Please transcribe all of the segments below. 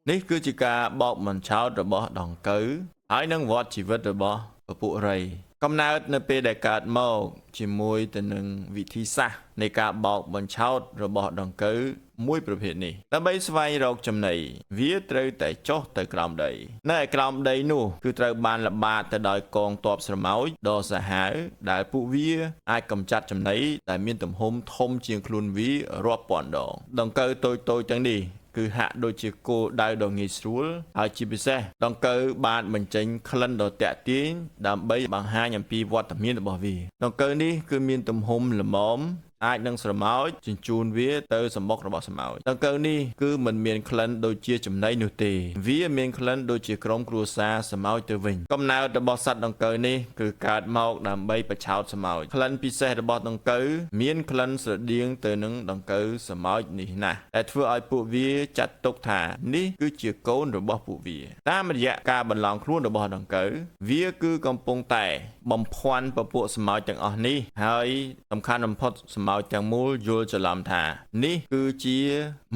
នេះគឺជាការបោកមិនឆោតរបស់ដង្កូវហើយនឹងវត្តជីវិតរបស់ពពួករៃកំណើតនៅពេលដែលកើតមកជាមួយទៅនឹងវិធីសាស្ត្រនៃការបោកបញ្ឆោតរបស់ដង្កូវមួយប្រភេទនេះដើម្បីស្វែងរកចំណីវាត្រូវតែចុះទៅក្រោមដីនៅឯក្រោមដីនោះគឺត្រូវបានល្បាតទៅដោយកងទ័ពស្រមោចដ៏សាហាវដែលពួកវាអាចកម្ចាត់ចំណីដែលមានទំហំធំជាងខ្លួនវារាប់ពាន់ដងដង្កូវតូចៗទាំងនេះគឺហាក់ដូចជាគោលដៅដ៏ងាយស្រួលហើយជាពិសេសដង្កូវបានបញ្ចេញក្លិនដ៏ទាក់ទាញដើម្បីបង្ហាញអំពីវត្តមានរបស់វាដង្កូវនេះគឺមានទំហំល្មមអាចនឹងស្រមោចជញ្ជូនវាទៅសម្បុករបស់ស្រមោចដង្កូវនេះគឺមិនមានក្លិនដូចជាចំណីនោះទេវាមានក្លិនដូចជាក្រុមគ្រួសារស្រមោចទៅវិញកំណើតរបស់សត្វដង្កូវនេះគឺកើតមកដើម្បីបឆោតស្រមោចក្លិនពិសេសរបស់ដង្កូវមានក្លិនស្រដៀងទៅនឹងដង្កូវស្រមោចនេះណាស់ដែលធ្វើឲ្យពួកវាចាត់ទុកថានេះគឺជាកូនរបស់ពួកវាតាមរយៈការបន្លំខ្លួនរបស់ដង្កូវវាគឺកំពុងតែបំភាន់ពពួកស្រមោចទាំងអស់នេះហើយសំខាន់បំផុតស្រមោចទាំងមូលយល់ច្រឡំថានេះគឺជា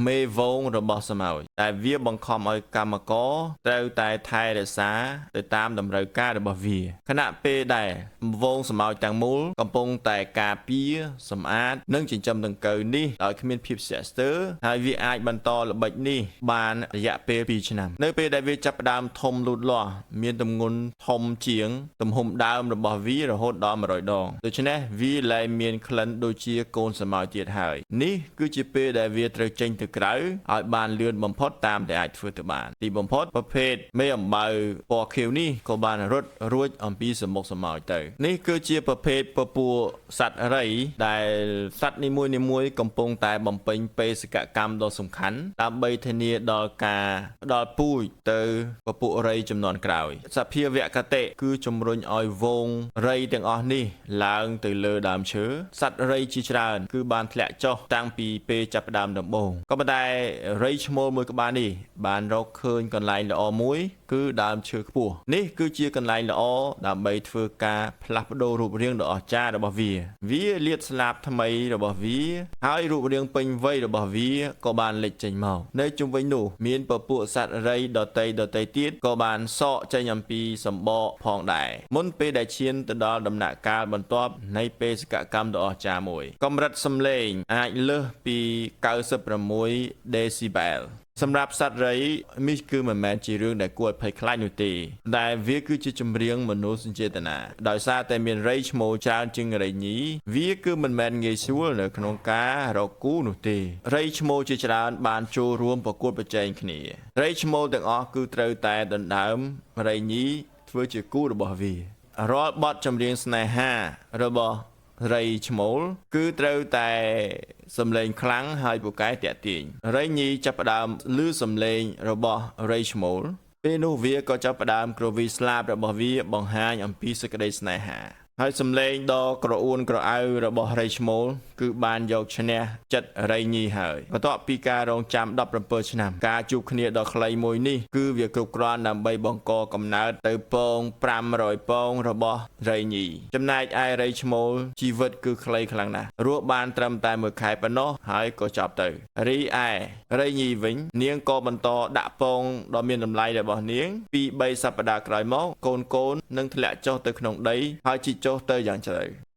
មេវងរបស់ស្រមោចតែវាបង្ខំឲ្យកម្មករត្រូវតែថែរក្សាទៅតាមតម្រូវការរបស់វាខណៈពេលដែលវងស្រមោចទាំងមូលកំពុងតែការពារសម្អាតនិងចិញ្ចឹមដង្កូវនេះដោយគ្មានភាពស្ទាក់ស្ទើរហើយវាអាចបន្តល្បិចនេះបានរយៈពេល2ឆ្នាំនៅពេលដែលវាចាប់ផ្ដើមធំលូតលាស់មានទម្ងន់ធំជាងទំហំដើមរបស់វារហូតដល់100ដងដូច្នេះវាលែងមានក្លិនដូចជាកូនស្រមោចទៀតហើយនេះគឺជាពេលដែលវាត្រូវចេញទៅក្រៅឲ្យបានលឿនបំផុតតាមដែលអាចធ្វើទៅបានទីបំផុតប្រភេទមេអំបៅពណ៌ខៀវនេះក៏បានរត់រួចអំពីសំមុខស្រមោចទៅនេះគឺជាប្រភេទពពួកសត្វរៃដែលសត្វនីមួយៗកំពុងតែបំពេញបេសកកម្មដ៏សំខាន់ដើម្បីធានាដល់ការផ្ដល់ពូជទៅពពួករៃជំនាន់ក្រោយសភាវគតិគឺជំរុញឲ្យវងរៃទាំងអស់នេះឡើងទៅលើដើមឈើសត្វរៃជាច្រើនគឺបានធ្លាក់ចុះតាំងពីពេលចាប់ផ្ដើមដំបូងក៏ប៉ុន្តែរៃឈ្មោលមួយក្បាលនេះបានរកឃើញកន្លែងល្អមួយគឺដើមឈើខ្ពស់នេះគឺជាកន្លែងល្អដើម្បីធ្វើការផ្លាស់ប្ដូររូបរាងដ៏អស្ចារ្យរបស់វាលាតស្លាបថ្មីរបស់វាហើយរូបរាងពេញវ័យរបស់វាក៏បានលេចចេញមកនៅជុំវិញនោះមានពពួកសត្វរៃដតីទៀតក៏បានសកចេញអំពីសម្បកផងដែរមុនពេលដែលឈានទៅដល់ដំណាក់កាលបន្ទាប់នៃបេសកកម្មដ៏អស្ចារ្យមួយកម្រិតសំឡេងអាចលើសពី96 decibelសម្រាប់សត្វរៃនេះគឺមិនមែនជារឿងដែលគួរឲ្យភ័យខ្លាចនោះទេតែវាគឺជាចម្រៀងមនោសញ្ចេតនាដោយសារតែមានរៃឈ្មោលច្រើនជាងរៃញីវាគឺមិនមែនងាយស្រួលនៅក្នុងការរកគូនោះទេរៃឈ្មោលជាច្រើនបានចូលរួមប្រកួតប្រជែងគ្នារៃឈ្មោលទាំងអស់គឺត្រូវតែដណ្ដើមរៃញីធ្វើជាគូរបស់វារាល់បទចម្រៀងស្នេហារបស់រៃឈ្មោលគឺត្រូវតែសំឡេងខ្លាំងហើយពូកែតាក់ទាញរៃញីចាប់ផ្ដើមឮសំឡេងរបស់រៃឈ្មោលពេលនោះវាក៏ចាប់ផ្ដើមគ្រវីស្លាបរបស់វាបង្ហាញអំពីសេចក្តីស្នេហាហើយសំឡេងដ៏ក្រអួនក្រអៅរបស់រៃឈ្មោលគឺបានយកឈ្នះចិត្តរៃញីហើយបន្ទាប់ពីការរងចាំ17ឆ្នាំការជួបគ្នាដ៏ខ្លីមួយនេះគឺវាគ្រប់គ្រាន់ដើម្បីបង្កកំណើតទៅពង500ពងរបស់រៃញីចំណែកឯរៃឈ្មោលជីវិតគឺខ្លីខ្លាំងណាស់រស់បានត្រឹមតែ1ខែប៉ុណ្ណោះហើយក៏ចប់ទៅរីឯរៃញីវិញនាងក៏បន្តដាក់ពងដ៏មានតម្លៃរបស់នាងពី3សប្តាហ៍ក្រោយមកកូននឹងធ្លាក់ចុះទៅក្នុងដីហើយជីកចុះទៅយ៉ាងជ្រៅ